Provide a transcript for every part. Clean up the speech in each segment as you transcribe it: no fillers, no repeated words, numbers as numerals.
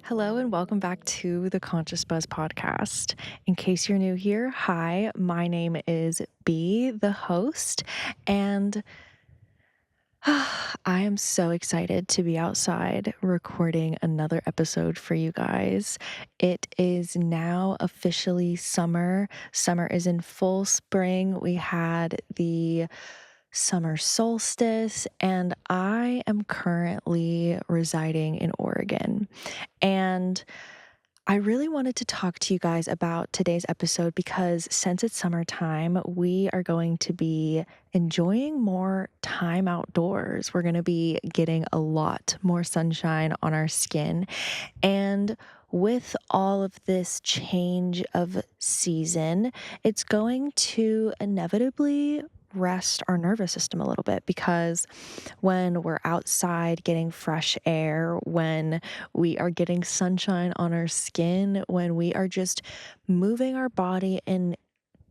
Hello and welcome back to the Conscious Buzz podcast. In case you're new here, hi, my name is B, the host, and I am so excited to be outside recording another episode for you guys. It is now officially summer. Summer is in full spring. We had the summer solstice, and I am currently residing in Oregon. And I really wanted to talk to you guys about today's episode because since it's summertime, we are going to be enjoying more time outdoors. We're going to be getting a lot more sunshine on our skin. And with all of this change of season, it's going to inevitably rest our nervous system a little bit because when we're outside getting fresh air, when we are getting sunshine on our skin, when we are just moving our body and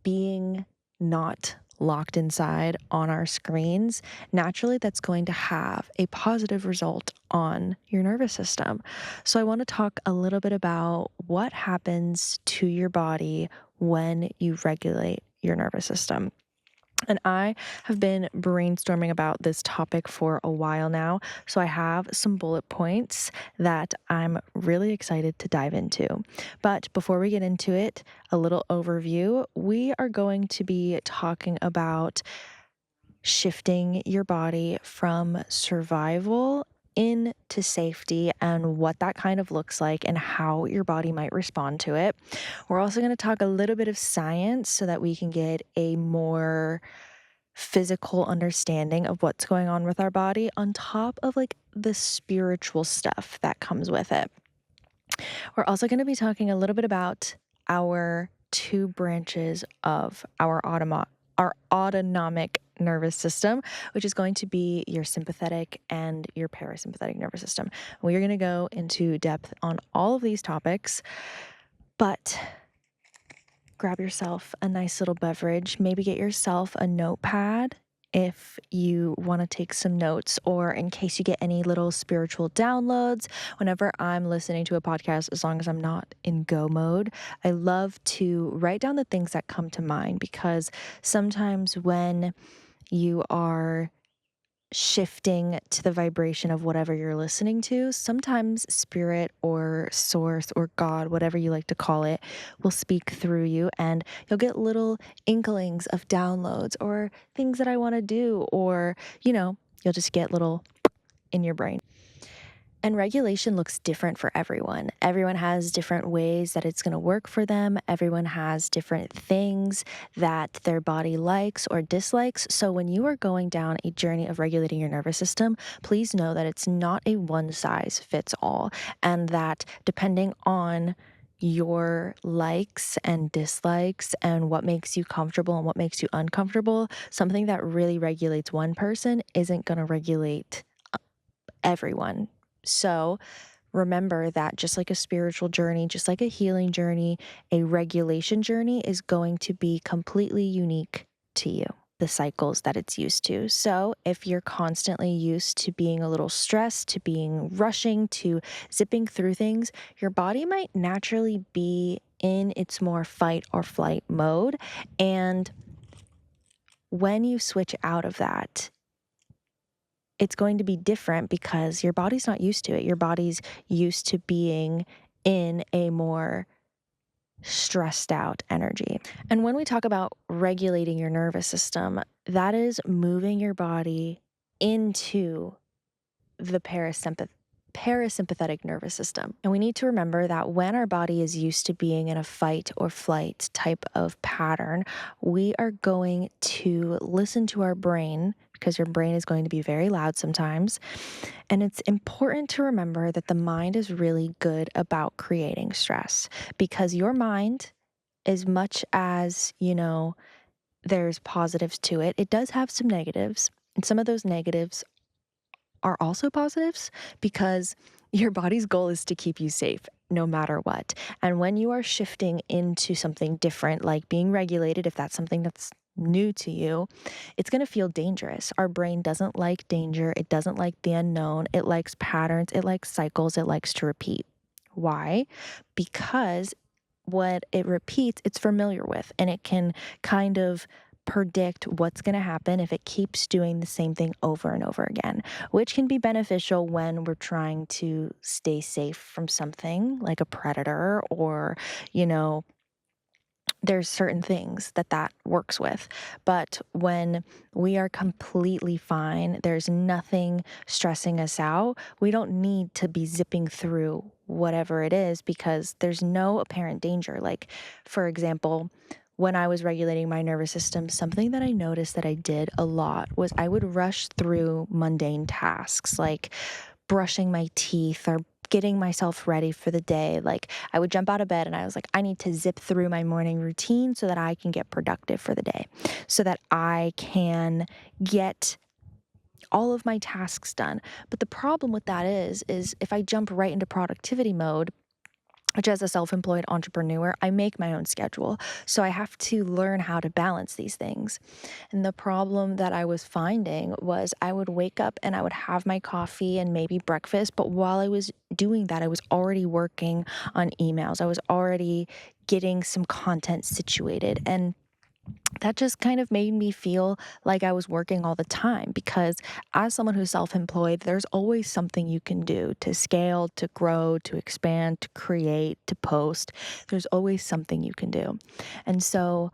being not locked inside on our screens, naturally that's going to have a positive result on your nervous system. So I want to talk a little bit about what happens to your body when you regulate your nervous system. And I have been brainstorming about this topic for a while now. So I have some bullet points that I'm really excited to dive into. But before we get into it, a little overview. We are going to be talking about shifting your body from survival into safety and what that kind of looks like and how your body might respond to it. We're also going to talk a little bit of science so that we can get a more physical understanding of what's going on with our body on top of like the spiritual stuff that comes with it. We're also going to be talking a little bit about our two branches of our autonomic nervous system, which is going to be your sympathetic and your parasympathetic nervous system. We are going to go into depth on all of these topics, but grab yourself a nice little beverage, maybe get yourself a notepad if you want to take some notes, or in case you get any little spiritual downloads. Whenever I'm listening to a podcast, as long as I'm not in go mode, I love to write down the things that come to mind, because sometimes when you are shifting to the vibration of whatever you're listening to, sometimes spirit or source or God, whatever you like to call it, will speak through you, and you'll get little inklings of downloads or things that I want to do, or, you'll just get little in your brain. And regulation looks different for everyone. Everyone has different ways that it's going to work for them. Everyone has different things that their body likes or dislikes. So when you are going down a journey of regulating your nervous system, please know that it's not a one size fits all, and that depending on your likes and dislikes and what makes you comfortable and what makes you uncomfortable, something that really regulates one person isn't going to regulate everyone. So remember that just like a spiritual journey, just like a healing journey, a regulation journey is going to be completely unique to you, the cycles that it's used to. So if you're constantly used to being a little stressed, to being rushing, to zipping through things, your body might naturally be in its more fight or flight mode. And when you switch out of that, it's going to be different because your body's not used to it. Your body's used to being in a more stressed out energy. And when we talk about regulating your nervous system, that is moving your body into the parasympathetic nervous system. And we need to remember that when our body is used to being in a fight or flight type of pattern, we are going to listen to our brain, because your brain is going to be very loud sometimes. And it's important to remember that the mind is really good about creating stress, because your mind, as much as, there's positives to it, it does have some negatives. And some of those negatives are also positives, because your body's goal is to keep you safe no matter what. And when you are shifting into something different, like being regulated, if that's something that's new to you, it's going to feel dangerous. Our brain doesn't like danger. It doesn't like the unknown. It likes patterns. It likes cycles. It likes to repeat. Why? Because what it repeats, it's familiar with, and it can kind of predict what's going to happen if it keeps doing the same thing over and over again, which can be beneficial when we're trying to stay safe from something like a predator or, you know, there's certain things that that works with. But when we are completely fine, there's nothing stressing us out, we don't need to be zipping through whatever it is because there's no apparent danger. Like, for example, when I was regulating my nervous system, something that I noticed that I did a lot was I would rush through mundane tasks like brushing my teeth or getting myself ready for the day. Like, I would jump out of bed and I was like, I need to zip through my morning routine so that I can get productive for the day, so that I can get all of my tasks done. But the problem with that is if I jump right into productivity mode, which as a self-employed entrepreneur, I make my own schedule. So I have to learn how to balance these things. And the problem that I was finding was I would wake up and I would have my coffee and maybe breakfast, but while I was doing that, I was already working on emails. I was already getting some content situated. And that just kind of made me feel like I was working all the time because as someone who's self-employed, there's always something you can do to scale, to grow, to expand, to create, to post. There's always something you can do. And so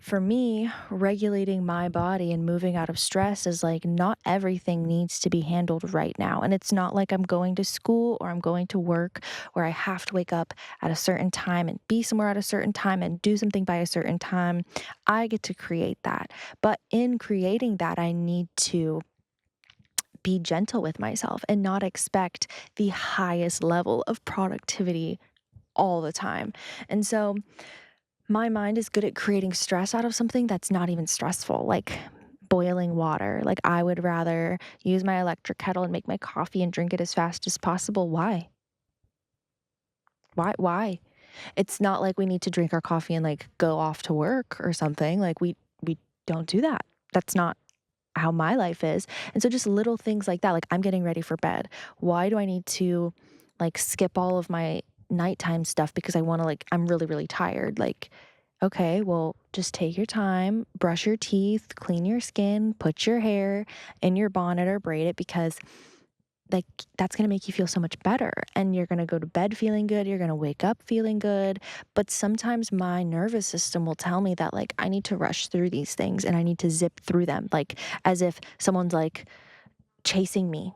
for me, regulating my body and moving out of stress is like not everything needs to be handled right now. And it's not like I'm going to school or I'm going to work where I have to wake up at a certain time and be somewhere at a certain time and do something by a certain time. I get to create that. But in creating that, I need to be gentle with myself and not expect the highest level of productivity all the time. And so, my mind is good at creating stress out of something that's not even stressful, like boiling water. Like, I would rather use my electric kettle and make my coffee and drink it as fast as possible. Why? Why? It's not like we need to drink our coffee and like go off to work or something. Like, we don't do that. That's not how my life is. And so just little things like that, like I'm getting ready for bed. Why do I need to like skip all of my nighttime stuff because I want to like I'm really really tired. Like, okay, well, just take your time, brush your teeth, clean your skin, put your hair in your bonnet or braid it because like that's going to make you feel so much better and you're going to go to bed feeling good, you're going to wake up feeling good. But sometimes my nervous system will tell me that like I need to rush through these things and I need to zip through them like as if someone's like chasing me.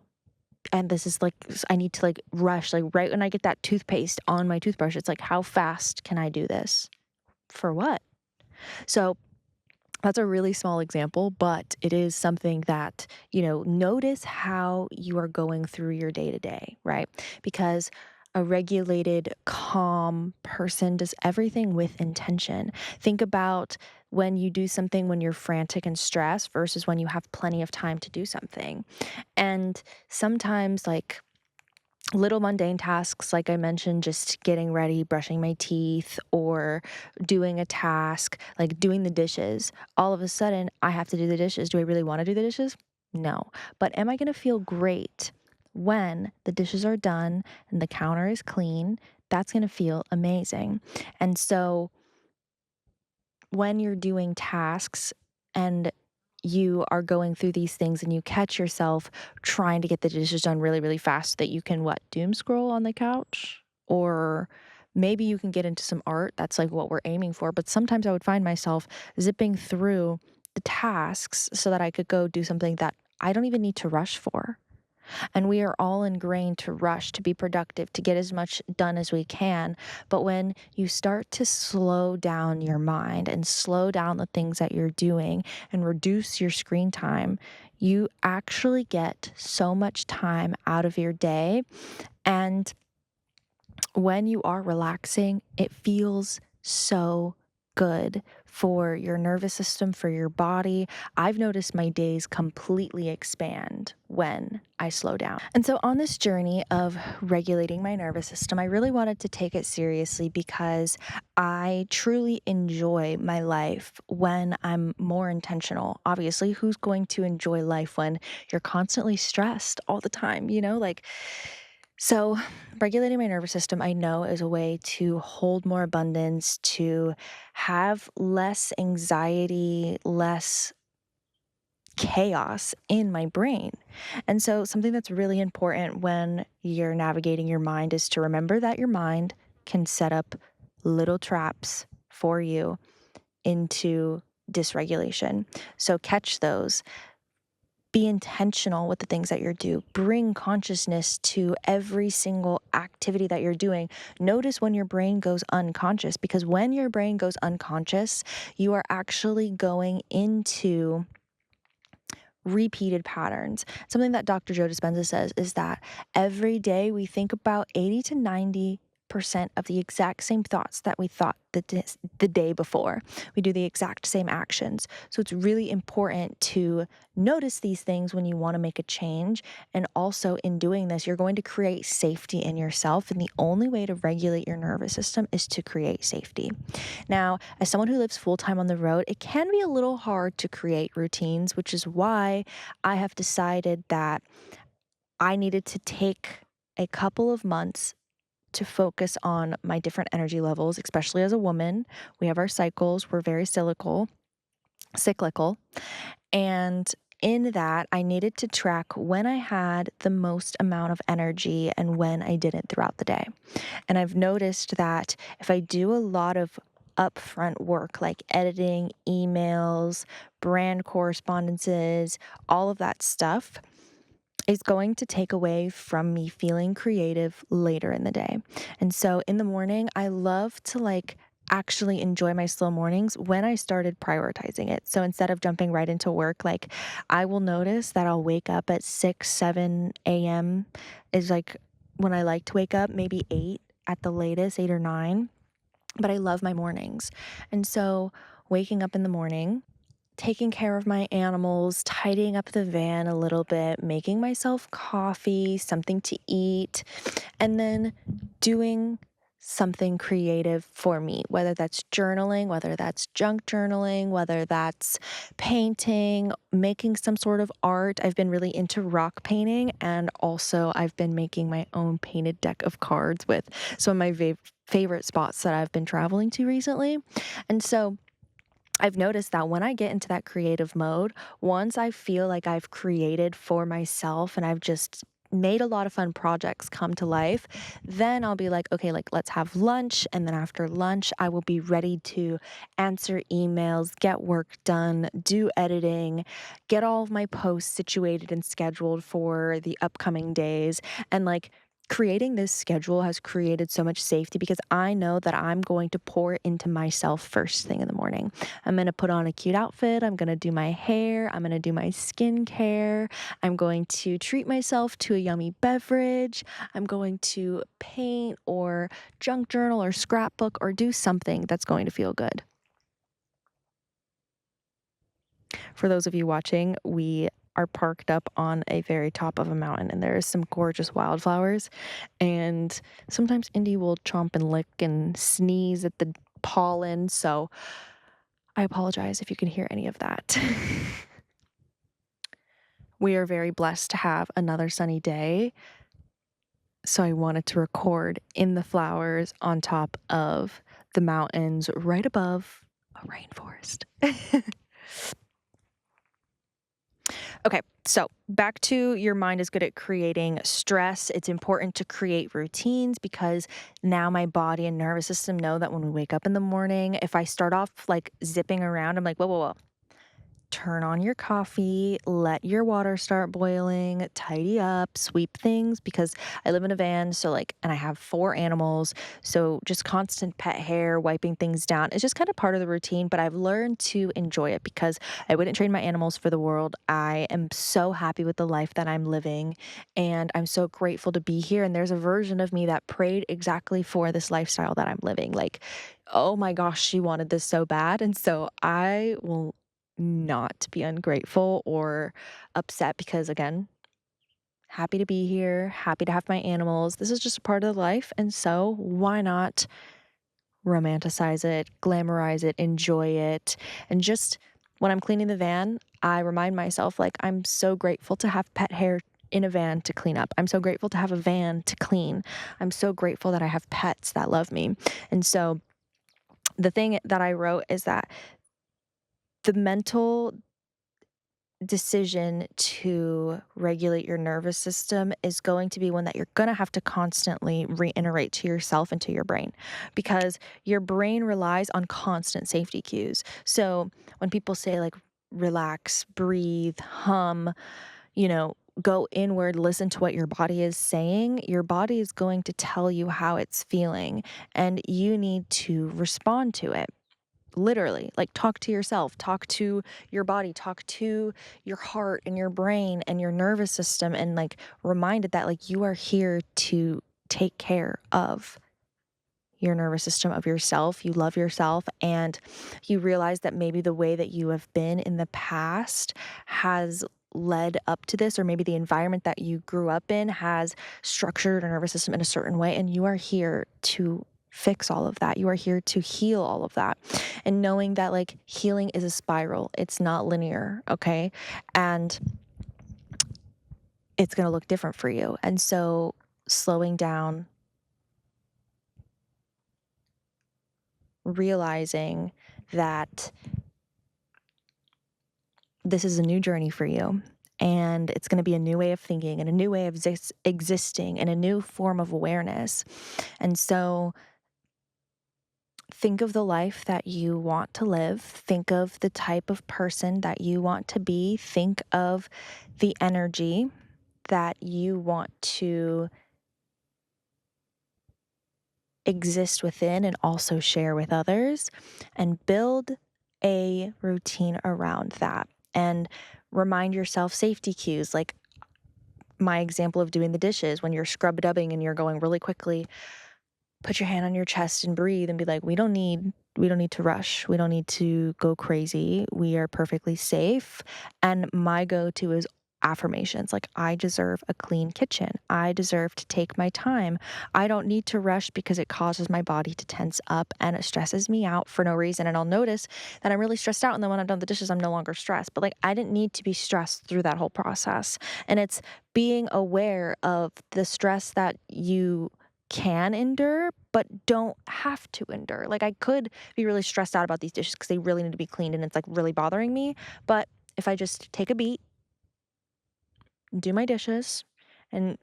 And this is like I need to like rush like right when I get that toothpaste on my toothbrush, it's like how fast can I do this? For what? So that's a really small example, but it is something that, notice how you are going through your day to day, right? Because a regulated, calm person does everything with intention. Think about when you do something when you're frantic and stressed versus when you have plenty of time to do something. And sometimes, like, little mundane tasks, like I mentioned, just getting ready, brushing my teeth, or doing a task, like doing the dishes. All of a sudden, I have to do the dishes. Do I really want to do the dishes? No. But am I going to feel great when the dishes are done and the counter is clean? That's going to feel amazing. And so, when you're doing tasks and you are going through these things and you catch yourself trying to get the dishes done really, really fast so that you can what? Doom scroll on the couch? Or maybe you can get into some art. That's like what we're aiming for. But sometimes I would find myself zipping through the tasks so that I could go do something that I don't even need to rush for. And we are all ingrained to rush, to be productive, to get as much done as we can. But when you start to slow down your mind and slow down the things that you're doing and reduce your screen time, you actually get so much time out of your day. And when you are relaxing, it feels so good for your nervous system, for your body. I've noticed my days completely expand when I slow down. And so, on this journey of regulating my nervous system, I really wanted to take it seriously because I truly enjoy my life when I'm more intentional. Obviously, who's going to enjoy life when you're constantly stressed all the time, Like, So, regulating my nervous system, I know, is a way to hold more abundance, to have less anxiety, less chaos in my brain. And so, something that's really important when you're navigating your mind is to remember that your mind can set up little traps for you into dysregulation. So, catch those. Be intentional with the things that you're doing. Bring consciousness to every single activity that you're doing. Notice when your brain goes unconscious, because when your brain goes unconscious, you are actually going into repeated patterns. Something that Dr. Joe Dispenza says is that every day we think about 80 to 90% of the exact same thoughts that we thought the day before. We do the exact same actions. So it's really important to notice these things when you want to make a change. And also in doing this, you're going to create safety in yourself. And the only way to regulate your nervous system is to create safety. Now, as someone who lives full time on the road, it can be a little hard to create routines, which is why I have decided that I needed to take a couple of months to focus on my different energy levels, especially as a woman. We have our cycles, we're very cyclical. And in that, I needed to track when I had the most amount of energy and when I didn't throughout the day. And I've noticed that if I do a lot of upfront work like editing, emails, brand correspondences, all of that stuff, is going to take away from me feeling creative later in the day. And so in the morning, I love to actually enjoy my slow mornings when I started prioritizing it. So instead of jumping right into work, I will notice that I'll wake up at 6, 7 a.m. is when I like to wake up, maybe 8 at the latest, 8 or 9. But I love my mornings. And so waking up in the morning, taking care of my animals, tidying up the van a little bit, making myself coffee, something to eat, and then doing something creative for me, whether that's journaling, whether that's junk journaling, whether that's painting, making some sort of art. I've been really into rock painting, and also I've been making my own painted deck of cards with some of my favorite spots that I've been traveling to recently. And so I've noticed that when I get into that creative mode, once I feel like I've created for myself and I've just made a lot of fun projects come to life, then I'll be like, okay, let's have lunch. And then after lunch, I will be ready to answer emails, get work done, do editing, get all of my posts situated and scheduled for the upcoming days. And creating this schedule has created so much safety because I know that I'm going to pour into myself first thing in the morning. I'm going to put on a cute outfit. I'm going to do my hair. I'm going to do my skincare. I'm going to treat myself to a yummy beverage. I'm going to paint or junk journal or scrapbook or do something that's going to feel good. For those of you watching, we are parked up on a very top of a mountain and there is some gorgeous wildflowers. And sometimes Indy will chomp and lick and sneeze at the pollen. So I apologize if you can hear any of that. We are very blessed to have another sunny day. So I wanted to record in the flowers on top of the mountains right above a rainforest. Okay, so back to your mind is good at creating stress. It's important to create routines because now my body and nervous system know that when we wake up in the morning, if I start off zipping around, I'm like, whoa, whoa, whoa. Turn on your coffee, let your water start boiling, tidy up, sweep things because I live in a van. So and I have 4 animals. So just constant pet hair, wiping things down. It's just kind of part of the routine, but I've learned to enjoy it because I wouldn't trade my animals for the world. I am so happy with the life that I'm living and I'm so grateful to be here. And there's a version of me that prayed exactly for this lifestyle that I'm living. Oh my gosh, she wanted this so bad. And so I will not be ungrateful or upset because, again, happy to be here, happy to have my animals. This is just a part of life. And so why not romanticize it, glamorize it, enjoy it? And just when I'm cleaning the van, I remind myself, I'm so grateful to have pet hair in a van to clean up. I'm so grateful to have a van to clean. I'm so grateful that I have pets that love me. And so the thing that I wrote is that the mental decision to regulate your nervous system is going to be one that you're going to have to constantly reiterate to yourself and to your brain, because your brain relies on constant safety cues. So when people say, like, relax, breathe, hum, go inward, listen to what your body is saying, your body is going to tell you how it's feeling, and you need to respond to it. Literally, like, talk to yourself, talk to your body, talk to your heart and your brain and your nervous system, and, like, reminded that, like, you are here to take care of your nervous system, of yourself. You love yourself, and you realize that maybe the way that you have been in the past has led up to this, or maybe the environment that you grew up in has structured your nervous system in a certain way, and you are here to fix all of that. You are here to heal all of that. And knowing that, like, healing is a spiral, it's not linear, okay? And it's going to look different for you. And so slowing down, realizing that this is a new journey for you, and it's going to be a new way of thinking and a new way of existing and a new form of awareness. And so think of the life that you want to live. Think of the type of person that you want to be. Think of the energy that you want to exist within and also share with others, and build a routine around that. And remind yourself safety cues, like my example of doing the dishes. When you're scrub dubbing and you're going really quickly, put your hand on your chest and breathe and be like, we don't need to rush. We don't need to go crazy. We are perfectly safe. And my go-to is affirmations. Like, I deserve a clean kitchen. I deserve to take my time. I don't need to rush because it causes my body to tense up and it stresses me out for no reason. And I'll notice that I'm really stressed out. And then when I'm done with the dishes, I'm no longer stressed. But, like, I didn't need to be stressed through that whole process. And it's being aware of the stress that you can endure, but don't have to endure. Like, I could be really stressed out about these dishes because they really need to be cleaned and it's, like, really bothering me. But if I just take a beat, do my dishes, and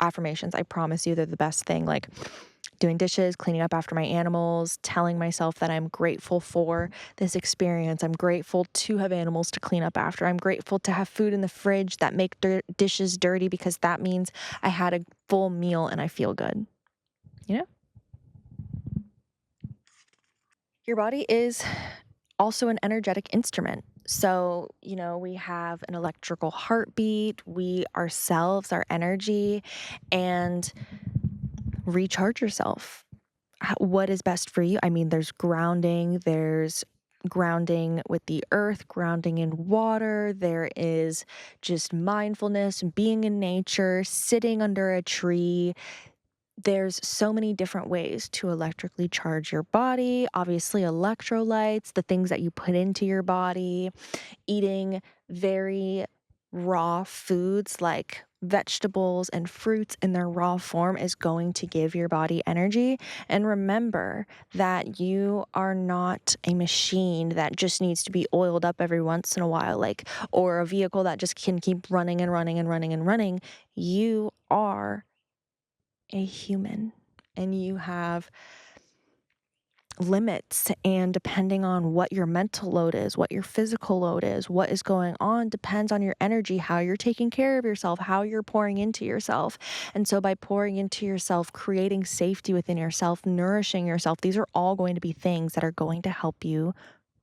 affirmations, I promise you they're the best thing. Like, doing dishes, cleaning up after my animals, telling myself that I'm grateful for this experience. I'm grateful to have animals to clean up after. I'm grateful to have food in the fridge that make dishes dirty, because that means I had a full meal and I feel good. You know? Your body is also an energetic instrument. So, we have an electrical heartbeat, we ourselves, our energy, and recharge yourself. What is best for you? I mean, there's grounding with the earth, grounding in water, there is just mindfulness, being in nature, sitting under a tree. There's so many different ways to electrically charge your body. Obviously, electrolytes, the things that you put into your body, eating very raw foods like vegetables and fruits in their raw form is going to give your body energy. And remember that you are not a machine that just needs to be oiled up every once in a while, like, or a vehicle that just can keep running and running and running and running. You are a human, and you have limits, and depending on what your mental load is, what your physical load is, what is going on, depends on your energy, how you're taking care of yourself, how you're pouring into yourself. And so by pouring into yourself, creating safety within yourself, nourishing yourself, these are all going to be things that are going to help you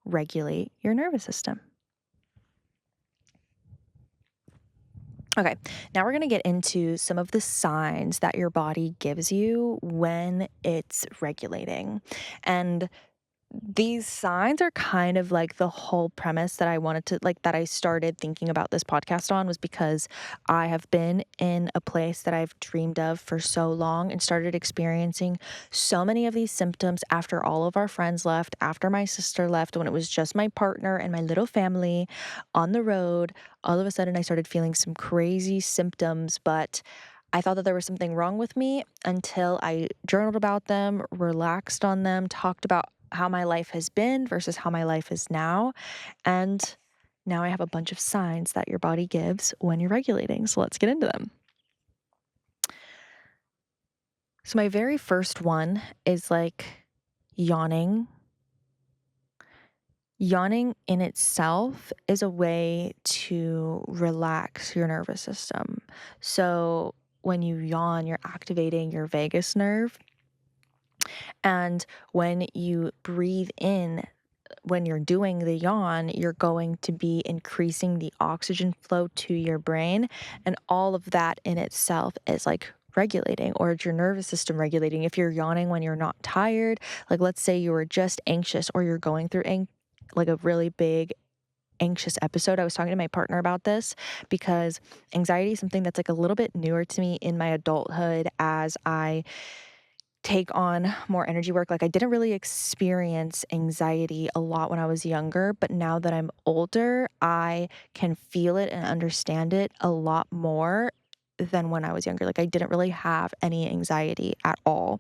regulate your nervous system. Okay, now we're going to get into some of the signs that your body gives you when it's regulating. And these signs are kind of like the whole premise that I wanted to like that I started thinking about this podcast on was because I have been in a place that I've dreamed of for so long and started experiencing so many of these symptoms after all of our friends left, after my sister left, when it was just my partner and my little family on the road. All of a sudden, I started feeling some crazy symptoms, but I thought that there was something wrong with me until I journaled about them, relaxed on them, talked about how my life has been versus how my life is now. And now I have a bunch of signs that your body gives when you're regulating. So let's get into them. So, my very first one is like yawning. Yawning in itself is a way to relax your nervous system. So, when you yawn, you're activating your vagus nerve. And when you breathe in, when you're doing the yawn, you're going to be increasing the oxygen flow to your brain. And all of that in itself is like regulating, or it's your nervous system regulating. If you're yawning when you're not tired, like let's say you were just anxious or you're going through like a really big anxious episode. I was talking to my partner about this because anxiety is something that's like a little bit newer to me in my adulthood as I take on more energy work. Like I didn't really experience anxiety a lot when I was younger, but now that I'm older, I can feel it and understand it a lot more than when I was younger. Like I didn't really have any anxiety at all.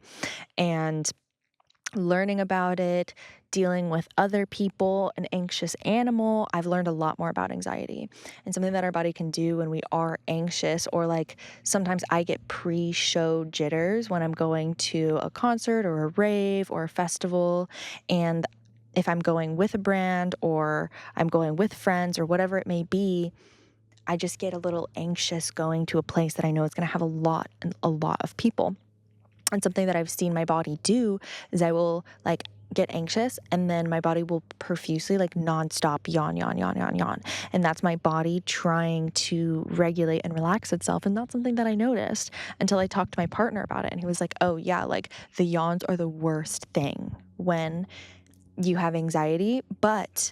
And learning about it, dealing with other people, an anxious animal, I've learned a lot more about anxiety and something that our body can do when we are anxious, or like sometimes I get pre-show jitters when I'm going to a concert or a rave or a festival. And if I'm going with a brand or I'm going with friends or whatever it may be, I just get a little anxious going to a place that I know is going to have a lot of people. And something that I've seen my body do is I will like get anxious and then my body will profusely like nonstop yawn, yawn, yawn, yawn, yawn. And that's my body trying to regulate and relax itself. And not something that I noticed until I talked to my partner about it. And he was like, oh yeah, like the yawns are the worst thing when you have anxiety, but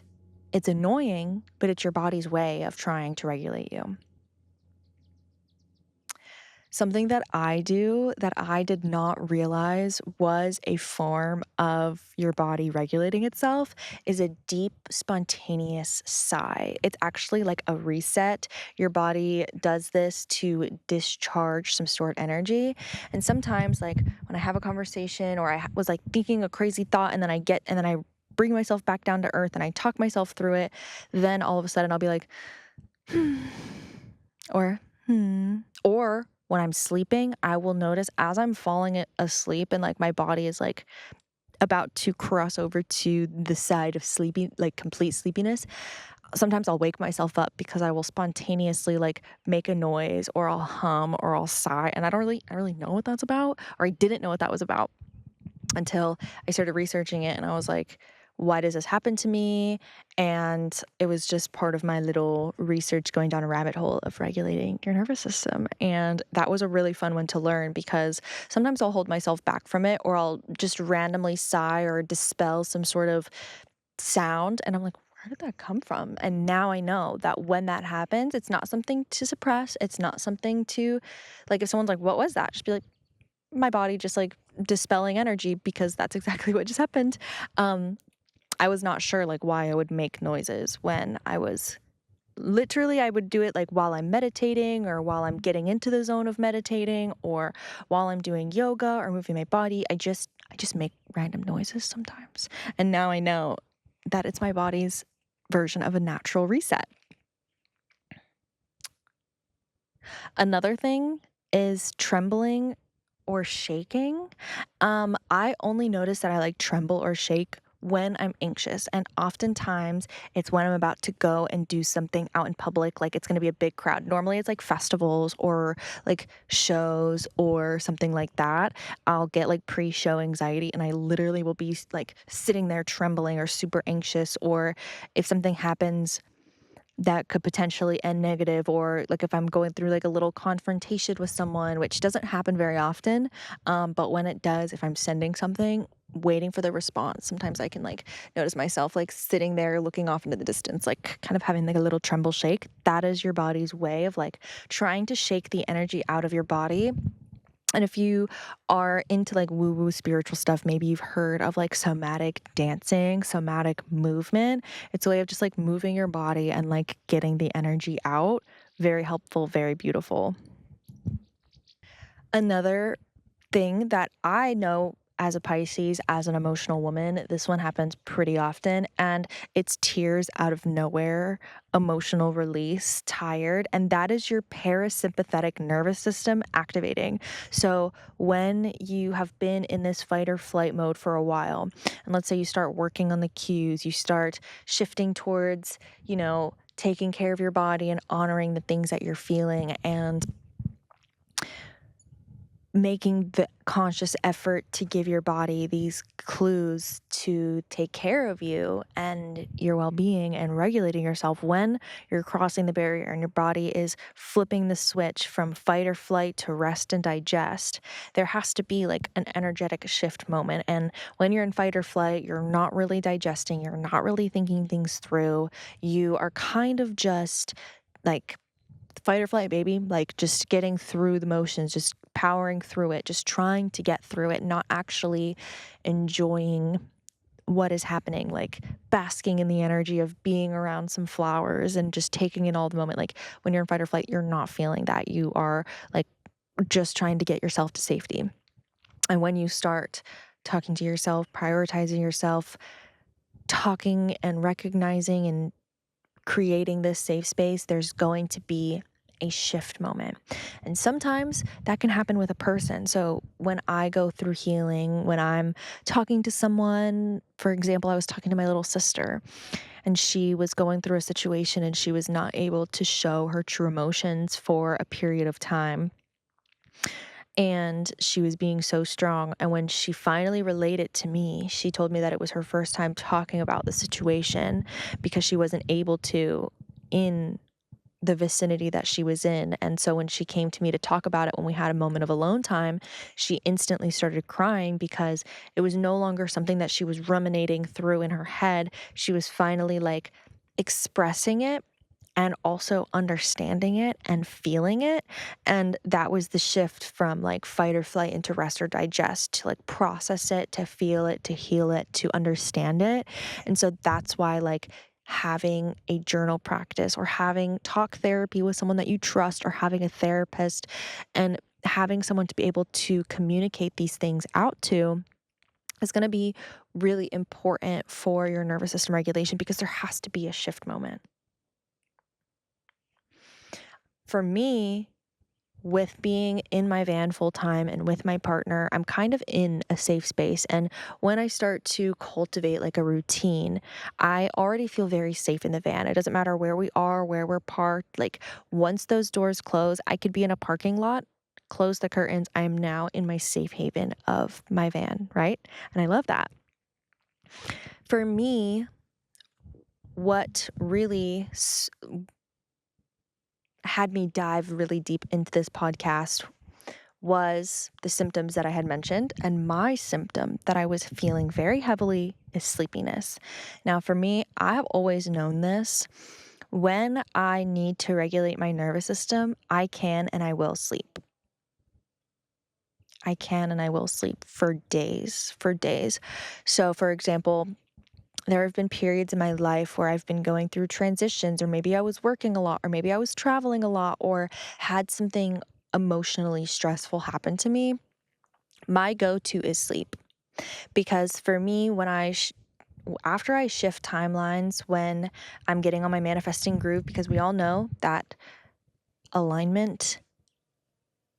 it's annoying, but it's your body's way of trying to regulate you. Something that I do that I did not realize was a form of your body regulating itself is a deep, spontaneous sigh. It's actually like a reset. Your body does this to discharge some stored energy. And sometimes, like when I have a conversation or was like thinking a crazy thought and then I bring myself back down to earth and I talk myself through it, then all of a sudden I'll be like, or, or when I'm sleeping, I will notice as I'm falling asleep and like my body is like about to cross over to the side of sleepy, like complete sleepiness. Sometimes I'll wake myself up because I will spontaneously like make a noise or I'll hum or I'll sigh. And I don't really know what that's about, or I didn't know what that was about until I started researching it and I was like, why does this happen to me? And it was just part of my little research going down a rabbit hole of regulating your nervous system. And that was a really fun one to learn because sometimes I'll hold myself back from it or I'll just randomly sigh or dispel some sort of sound. And I'm like, where did that come from? And now I know that when that happens, it's not something to suppress. It's not something to, like, if someone's like, what was that? Just be like, my body just like dispelling energy because that's exactly what just happened. Um, I was not sure like why I would make noises when I was literally I would do it like while I'm meditating or while I'm getting into the zone of meditating or while I'm doing yoga or moving my body. I just make random noises sometimes. And now I know that it's my body's version of a natural reset. Another thing is trembling or shaking. I only notice that I like tremble or shake when I'm anxious. And oftentimes it's when I'm about to go and do something out in public, like it's going to be a big crowd. Normally it's like festivals or like shows or something like that. I'll get like pre show anxiety and I literally will be like sitting there trembling or super anxious. Or if something happens that could potentially end negative, or like if I'm going through like a little confrontation with someone, which doesn't happen very often, but when it does, if I'm sending something, waiting for the response. Sometimes I can like notice myself like sitting there looking off into the distance, like kind of having like a little tremble shake. That is your body's way of like trying to shake the energy out of your body. And if you are into like woo woo spiritual stuff, maybe you've heard of like somatic dancing, somatic movement. It's a way of just like moving your body and like getting the energy out. Very helpful, very beautiful. Another thing that I know as a Pisces, as an emotional woman, this one happens pretty often, and it's tears out of nowhere, emotional release, tired, and that is your parasympathetic nervous system activating. So when you have been in this fight or flight mode for a while, and let's say you start working on the cues, you start shifting towards, taking care of your body and honoring the things that you're feeling and making the conscious effort to give your body these clues to take care of you and your well-being and regulating yourself when you're crossing the barrier and your body is flipping the switch from fight or flight to rest and digest. There has to be like an energetic shift moment, and when you're in fight or flight, you're not really digesting, you're not really thinking things through. You are kind of just like fight or flight, baby. Like just getting through the motions, just powering through it, just trying to get through it, not actually enjoying what is happening, like basking in the energy of being around some flowers and just taking in all the moment. Like when you're in fight or flight, you're not feeling that. You are like just trying to get yourself to safety. And when you start talking to yourself, prioritizing yourself, talking and recognizing and creating this safe space, there's going to be a shift moment. And sometimes that can happen with a person. So when I go through healing, when I'm talking to someone, for example, I was talking to my little sister and she was going through a situation and she was not able to show her true emotions for a period of time. And she was being so strong. And when she finally relayed it to me, she told me that it was her first time talking about the situation because she wasn't able to in the vicinity that she was in. And so when she came to me to talk about it, when we had a moment of alone time, she instantly started crying because it was no longer something that she was ruminating through in her head. She was finally like expressing it and also understanding it and feeling it. And that was the shift from like fight or flight into rest or digest, to like process it, to feel it, to heal it, to understand it. And so that's why like having a journal practice or having talk therapy with someone that you trust or having a therapist and having someone to be able to communicate these things out to is going to be really important for your nervous system regulation, because there has to be a shift moment. For me, with being in my van full time and with my partner, I'm kind of in a safe space. And when I start to cultivate like a routine, I already feel very safe in the van. It doesn't matter where we are, where we're parked. Like once those doors close, I could be in a parking lot, close the curtains. I'm now in my safe haven of my van, right? And I love that. For me, what really had me dive really deep into this podcast was the symptoms that I had mentioned. And my symptom that I was feeling very heavily is sleepiness. Now, for me, I have always known this. When I need to regulate my nervous system, I can and I will sleep. I can and I will sleep for days, for days. So, for example, there have been periods in my life where I've been going through transitions, or maybe I was working a lot, or maybe I was traveling a lot, or had something emotionally stressful happen to me. My go-to is sleep, because for me, when after I shift timelines, when I'm getting on my manifesting groove, because we all know that alignment,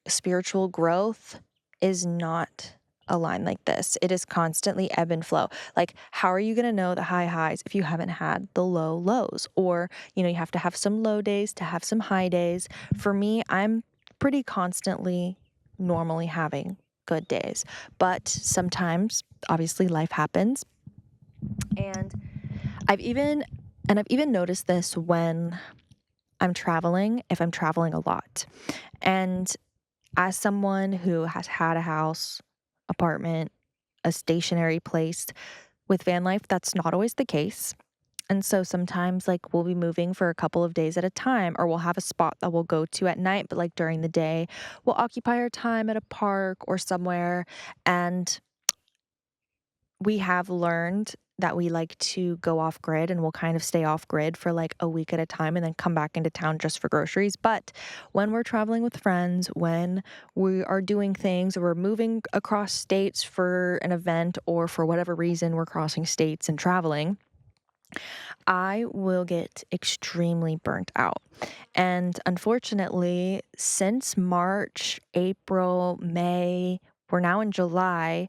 spiritual growth is not aligned like this. It is constantly ebb and flow. Like, how are you going to know the high highs if you haven't had the low lows? Or, you have to have some low days to have some high days. For me, I'm pretty constantly normally having good days. But sometimes, obviously, life happens. And I've even noticed this when I'm traveling, if I'm traveling a lot. And as someone who has had a house, apartment, a stationary place. With van life, that's not always the case. And so sometimes, like, we'll be moving for a couple of days at a time, or we'll have a spot that we'll go to at night, but like during the day, we'll occupy our time at a park or somewhere. And we have learned that we like to go off grid, and we'll kind of stay off grid for like a week at a time and then come back into town just for groceries. But when we're traveling with friends, when we are doing things or we're moving across states for an event or for whatever reason we're crossing states and traveling, I will get extremely burnt out. And unfortunately, since March, April, May, we're now in July,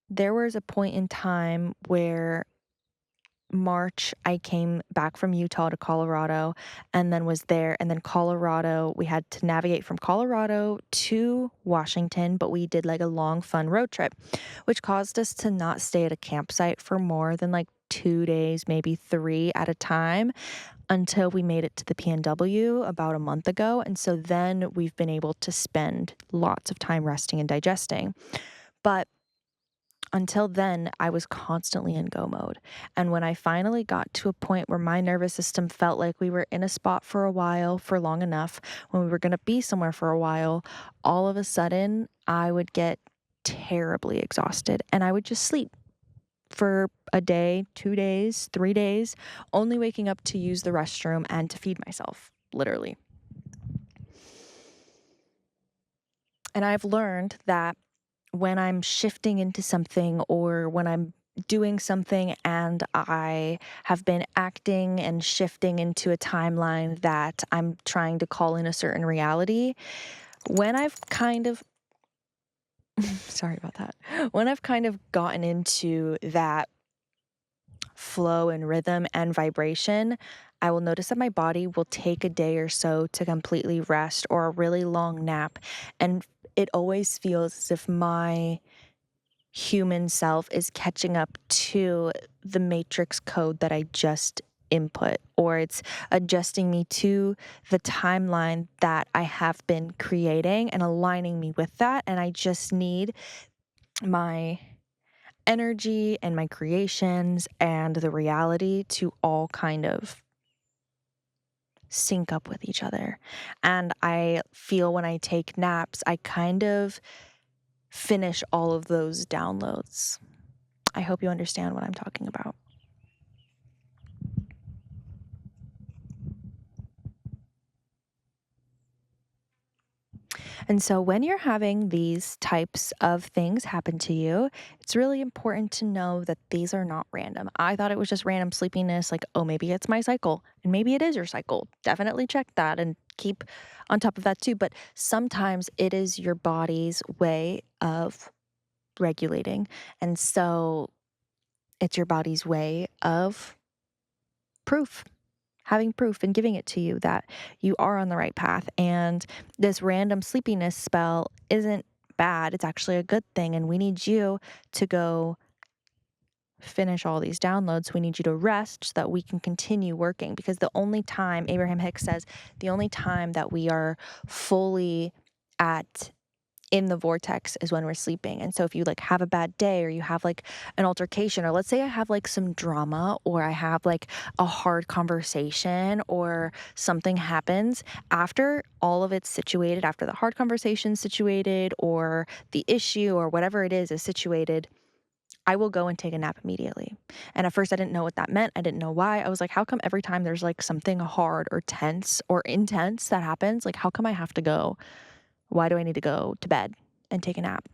there was a point in time where March, I came back from Utah to Colorado and then was there. And then Colorado, we had to navigate from Colorado to Washington, but we did like a long, fun road trip, which caused us to not stay at a campsite for more than like 2 days, maybe 3 at a time until we made it to the PNW about a month ago. And so then we've been able to spend lots of time resting and digesting. But until then, I was constantly in go mode. And when I finally got to a point where my nervous system felt like we were in a spot for a while, for long enough, when we were going to be somewhere for a while, all of a sudden I would get terribly exhausted and I would just sleep for a day, 2 days, 3 days, only waking up to use the restroom and to feed myself, literally. And I've learned that when I'm shifting into something or when I'm doing something and I have been acting and shifting into a timeline that I'm trying to call in a certain reality, when I've kind of, sorry about that, when I've kind of gotten into that flow and rhythm and vibration, I will notice that my body will take a day or so to completely rest or a really long nap. And it always feels as if my human self is catching up to the matrix code that I just input, or it's adjusting me to the timeline that I have been creating and aligning me with that. And I just need my energy and my creations and the reality to all kind of sync up with each other. And I feel when I take naps, I kind of finish all of those downloads. I hope you understand what I'm talking about. And so when you're having these types of things happen to you, it's really important to know that these are not random. I thought it was just random sleepiness, like, oh, maybe it's my cycle. And maybe it is your cycle. Definitely check that and keep on top of that too. But sometimes it is your body's way of regulating. And so it's your body's way of proof, having proof and giving it to you that you are on the right path. And this random sleepiness spell isn't bad. It's actually a good thing. And we need you to go finish all these downloads. We need you to rest so that we can continue working. Because the only time, Abraham Hicks says, the only time that we are fully at in the vortex is when we're sleeping. And so if you like have a bad day or you have like an altercation, or let's say I have like some drama or I have like a hard conversation or something happens, after all of it's situated, after the hard conversation situated or the issue or whatever it is situated, I will go and take a nap immediately. And at first I didn't know what that meant. I didn't know why. I was like, how come every time there's like something hard or tense or intense that happens, like how come I have to go? Why do I need to go to bed and take a nap?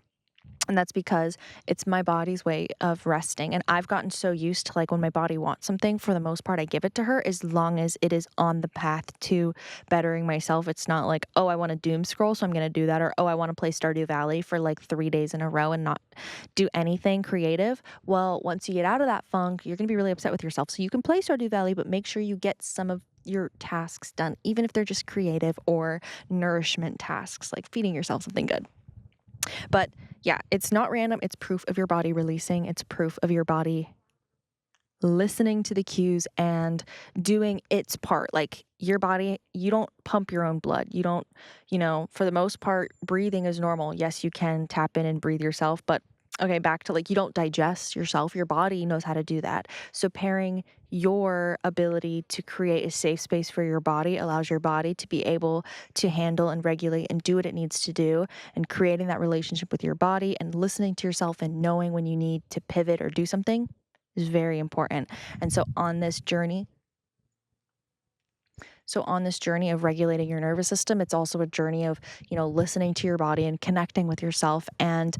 And that's because it's my body's way of resting. And I've gotten so used to like when my body wants something, for the most part, I give it to her as long as it is on the path to bettering myself. It's not like, oh, I want to doom scroll, so I'm going to do that. Or, oh, I want to play Stardew Valley for like 3 days in a row and not do anything creative. Well, once you get out of that funk, you're going to be really upset with yourself. So you can play Stardew Valley, but make sure you get some of your tasks done, even if they're just creative or nourishment tasks, like feeding yourself something good. But yeah, it's not random. It's proof of your body releasing. It's proof of your body listening to the cues and doing its part. Like your body, you don't pump your own blood. You don't, for the most part, breathing is normal. Yes, you can tap in and breathe yourself, but Okay, back to like you don't digest yourself, your body knows how to do that. So, pairing your ability to create a safe space for your body allows your body to be able to handle and regulate and do what it needs to do. And creating that relationship with your body and listening to yourself and knowing when you need to pivot or do something is very important. And so, on this journey of regulating your nervous system, it's also a journey of, listening to your body and connecting with yourself and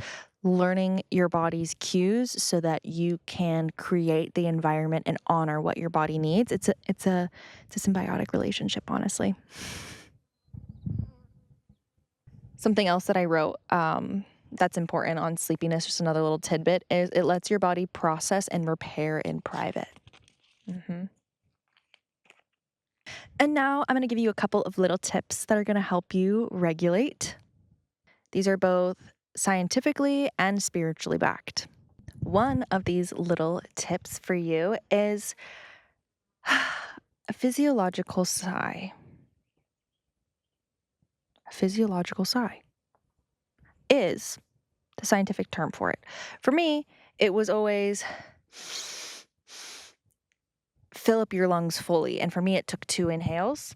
learning your body's cues so that you can create the environment and honor what your body needs. It's a symbiotic relationship, honestly. Something else that I wrote that's important on sleepiness, just another little tidbit, is it lets your body process and repair in private. Mhm. And now I'm going to give you a couple of little tips that are going to help you regulate. These are both scientifically and spiritually backed. One of these little tips for you is a physiological sigh. A physiological sigh is the scientific term for it. For me, it was always fill up your lungs fully. And for me, it took 2 inhales.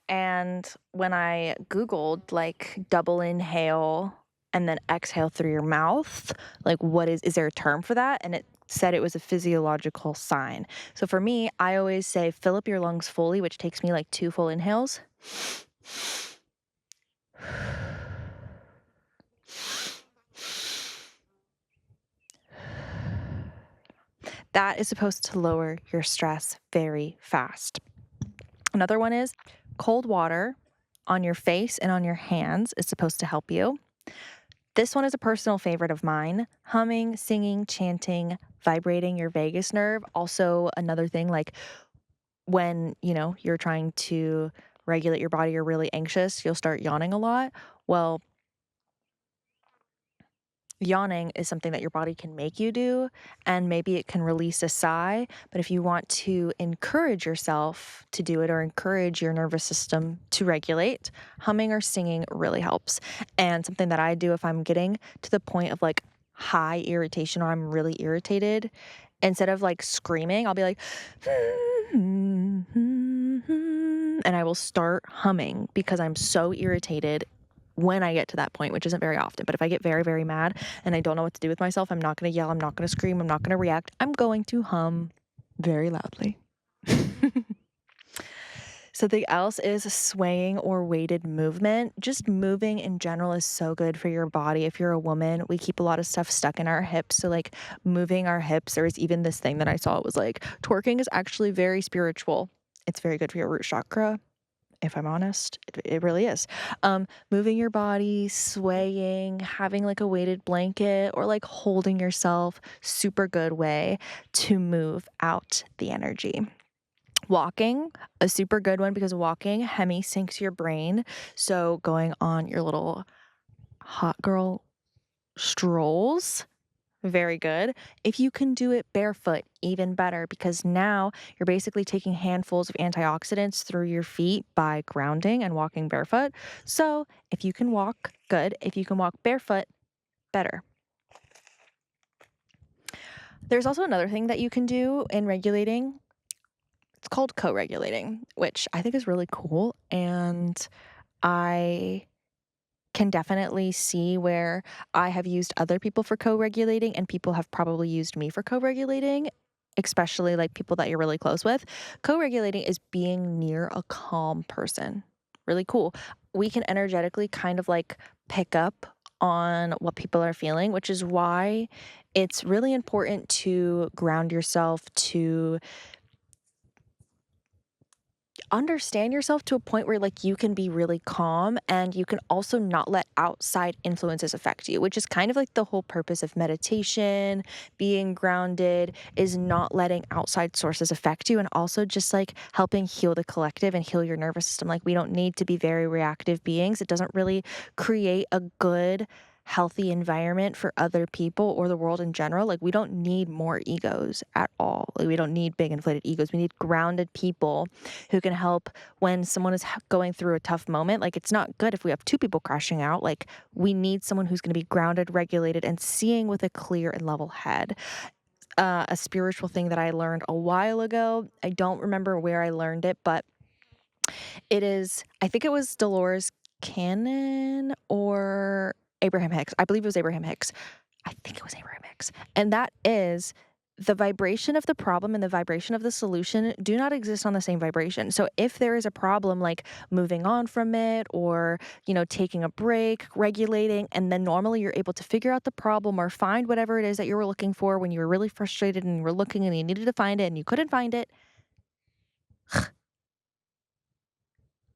And when I Googled like double inhale and then exhale through your mouth, like is there a term for that? And it said it was a physiological sign. So for me, I always say fill up your lungs fully, which takes me like 2 full inhales. That is supposed to lower your stress very fast. Another one is cold water on your face and on your hands is supposed to help you. This one is a personal favorite of mine. Humming, singing, chanting, vibrating your vagus nerve. Also, another thing like when, you're trying to regulate your body, you're really anxious, you'll start yawning a lot. Well, yawning is something that your body can make you do, and maybe it can release a sigh. But if you want to encourage yourself to do it or encourage your nervous system to regulate, humming or singing really helps. And something that I do if I'm getting to the point of like high irritation or I'm really irritated, instead of like screaming, I'll be like, and I will start humming because I'm so irritated when I get to that point, which isn't very often. But if I get very, very mad and I don't know what to do with myself, I'm not going to yell, I'm not going to scream, I'm not going to react. I'm going to hum very loudly. Something else is swaying or weighted movement. Just moving in general is so good for your body. If you're a woman, we keep a lot of stuff stuck in our hips. So like moving our hips, there was even this thing that I saw. It was like twerking is actually very spiritual. It's very good for your root chakra. If I'm honest, it really is. Moving your body, swaying, having like a weighted blanket or like holding yourself, super good way to move out the energy. Walking, a super good one because walking hemi-syncs your brain. So going on your little hot girl strolls, very good. If you can do it barefoot, even better, because now you're basically taking handfuls of antioxidants through your feet by grounding and walking barefoot. So if you can walk, good. If you can walk barefoot, better. There's also another thing that you can do in regulating. It's called co-regulating, which I think is really cool. And I can definitely see where I have used other people for co-regulating and people have probably used me for co-regulating, especially like people that you're really close with. Co-regulating is being near a calm person. Really cool. We can energetically kind of like pick up on what people are feeling, which is why it's really important to ground yourself, to understand yourself to a point where like you can be really calm and you can also not let outside influences affect you, which is kind of like the whole purpose of meditation, being grounded, is not letting outside sources affect you, and also just like helping heal the collective and heal your nervous system. Like we don't need to be very reactive beings. It doesn't really create a good healthy environment for other people or the world in general, like, we don't need more egos at all. Like, we don't need big inflated egos. We need grounded people who can help when someone is going through a tough moment. Like, it's not good if we have two people crashing out. Like, we need someone who's going to be grounded, regulated, and seeing with a clear and level head. A spiritual thing that I learned a while ago. I don't remember where I learned it, but it is, I think it was Dolores Cannon or Abraham Hicks. I believe it was Abraham Hicks. I think it was Abraham Hicks. And that is the vibration of the problem and the vibration of the solution do not exist on the same vibration. So if there is a problem, like moving on from it or, taking a break, regulating, and then normally you're able to figure out the problem or find whatever it is that you were looking for when you were really frustrated and you were looking and you needed to find it and you couldn't find it,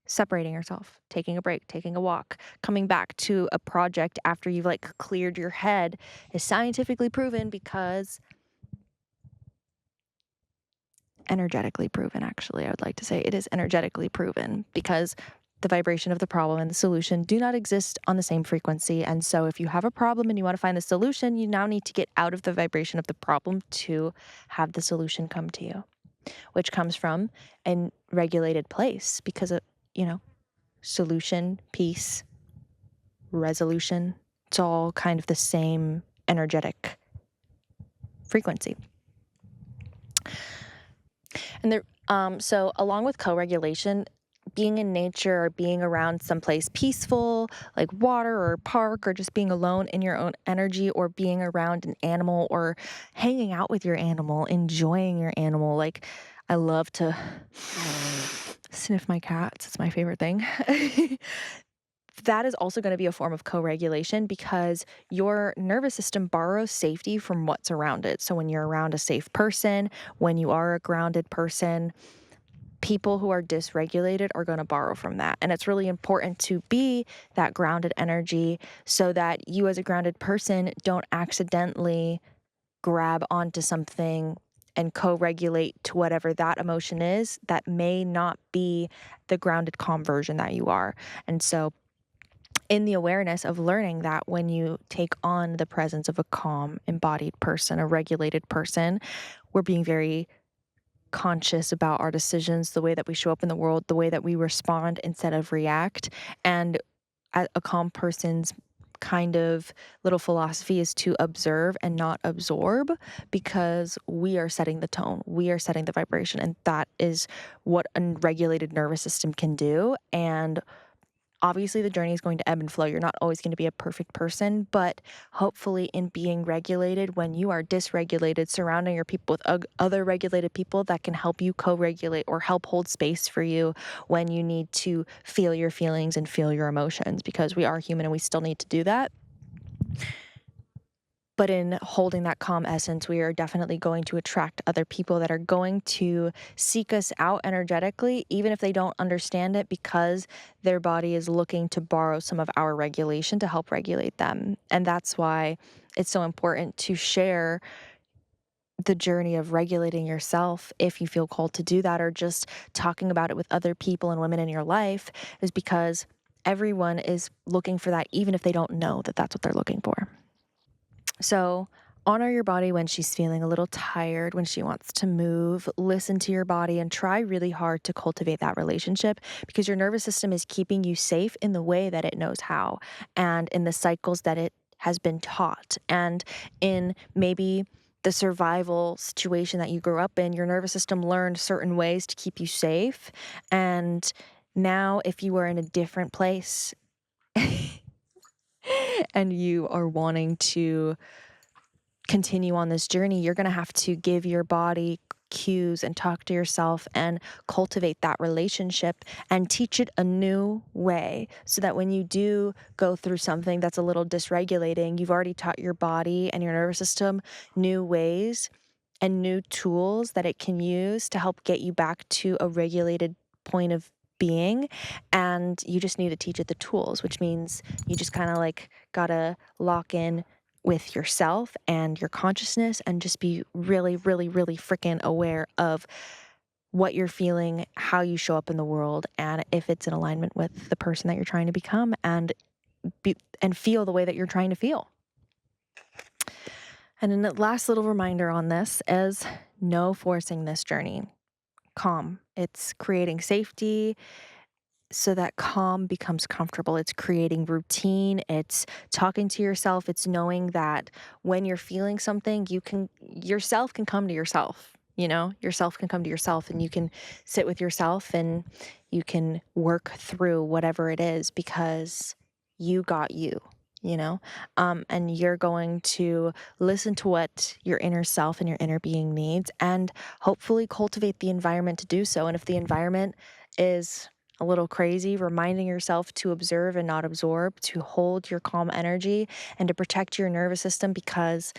separating yourself, taking a break, taking a walk, coming back to a project after you've cleared your head is scientifically proven because energetically proven, actually, I would like to say it is energetically proven because the vibration of the problem and the solution do not exist on the same frequency. And so if you have a problem and you want to find the solution, you now need to get out of the vibration of the problem to have the solution come to you, which comes from a regulated place because of, solution, peace, resolution. It's all kind of the same energetic frequency. And so along with co-regulation, being in nature or being around someplace peaceful, like water or park, or just being alone in your own energy, or being around an animal or hanging out with your animal, enjoying your animal. Like, I love to sniff my cats. It's my favorite thing. That is also going to be a form of co-regulation because your nervous system borrows safety from what's around it. So when you're around a safe person, when you are a grounded person, people who are dysregulated are going to borrow from that. And it's really important to be that grounded energy so that you as a grounded person don't accidentally grab onto something and co-regulate to whatever that emotion is that may not be the grounded calm version that you are. And so in the awareness of learning that when you take on the presence of a calm, embodied person, a regulated person, we're being very conscious about our decisions, the way that we show up in the world, the way that we respond instead of react. And a calm person's kind of little philosophy is to observe and not absorb because we are setting the tone, we are setting the vibration, and that is what a regulated nervous system can do. And obviously, the journey is going to ebb and flow. You're not always going to be a perfect person, but hopefully in being regulated, when you are dysregulated, surrounding your people with other regulated people that can help you co-regulate or help hold space for you when you need to feel your feelings and feel your emotions, because we are human and we still need to do that. But in holding that calm essence, we are definitely going to attract other people that are going to seek us out energetically, even if they don't understand it, because their body is looking to borrow some of our regulation to help regulate them. And that's why it's so important to share the journey of regulating yourself if you feel called to do that, or just talking about it with other people and women in your life, is because everyone is looking for that, even if they don't know that that's what they're looking for. So honor your body when she's feeling a little tired, when she wants to move. Listen to your body and try really hard to cultivate that relationship, because your nervous system is keeping you safe in the way that it knows how and in the cycles that it has been taught. And in maybe the survival situation that you grew up in, your nervous system learned certain ways to keep you safe. And now if you are in a different place and you are wanting to continue on this journey, you're going to have to give your body cues and talk to yourself and cultivate that relationship and teach it a new way, so that when you do go through something that's a little dysregulating, you've already taught your body and your nervous system new ways and new tools that it can use to help get you back to a regulated point of being. And you just need to teach it the tools, which means you just kind of gotta lock in with yourself and your consciousness and just be really, really, really freaking aware of what you're feeling, how you show up in the world, and if it's in alignment with the person that you're trying to become. And and feel the way that you're trying to feel. And then the last little reminder on this is no forcing this journey. Calm. It's creating safety so that calm becomes comfortable. It's creating routine. It's talking to yourself. It's knowing that when you're feeling something, yourself can come to yourself. Yourself can come to yourself, and you can sit with yourself and you can work through whatever it is, because you got and you're going to listen to what your inner self and your inner being needs, and hopefully cultivate the environment to do so. And if the environment is a little crazy, reminding yourself to observe and not absorb, to hold your calm energy and to protect your nervous system, because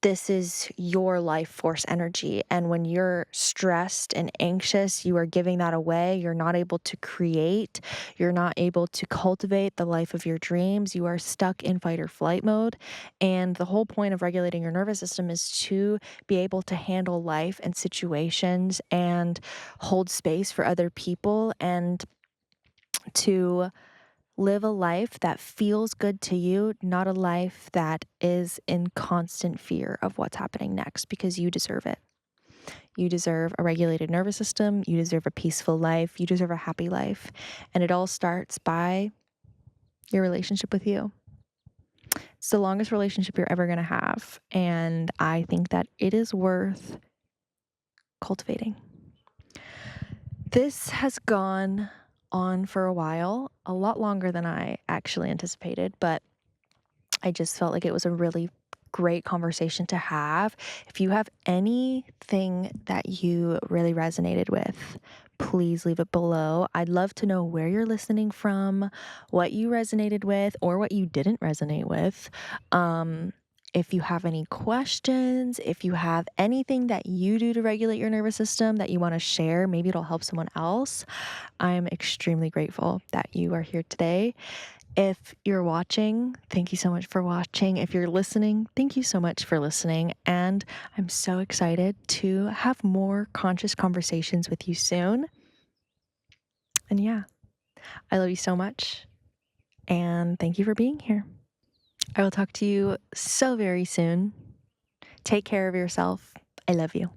this is your life force energy. And when you're stressed and anxious, you are giving that away. You're not able to create. You're not able to cultivate the life of your dreams. You are stuck in fight or flight mode. And the whole point of regulating your nervous system is to be able to handle life and situations and hold space for other people, and to live a life that feels good to you, not a life that is in constant fear of what's happening next, because you deserve it. You deserve a regulated nervous system. You deserve a peaceful life. You deserve a happy life. And it all starts by your relationship with you. It's the longest relationship you're ever going to have. And I think that it is worth cultivating. This has gone on for a while, a lot longer than I actually anticipated, but I just felt like it was a really great conversation to have. If you have anything that you really resonated with, please leave it below. I'd love to know where you're listening from, what you resonated with, or what you didn't resonate with. If you have any questions, if you have anything that you do to regulate your nervous system that you want to share, maybe it'll help someone else. I'm extremely grateful that you are here today. If you're watching, thank you so much for watching. If you're listening, thank you so much for listening. And I'm so excited to have more conscious conversations with you soon. And yeah, I love you so much. And thank you for being here. I will talk to you so very soon. Take care of yourself. I love you.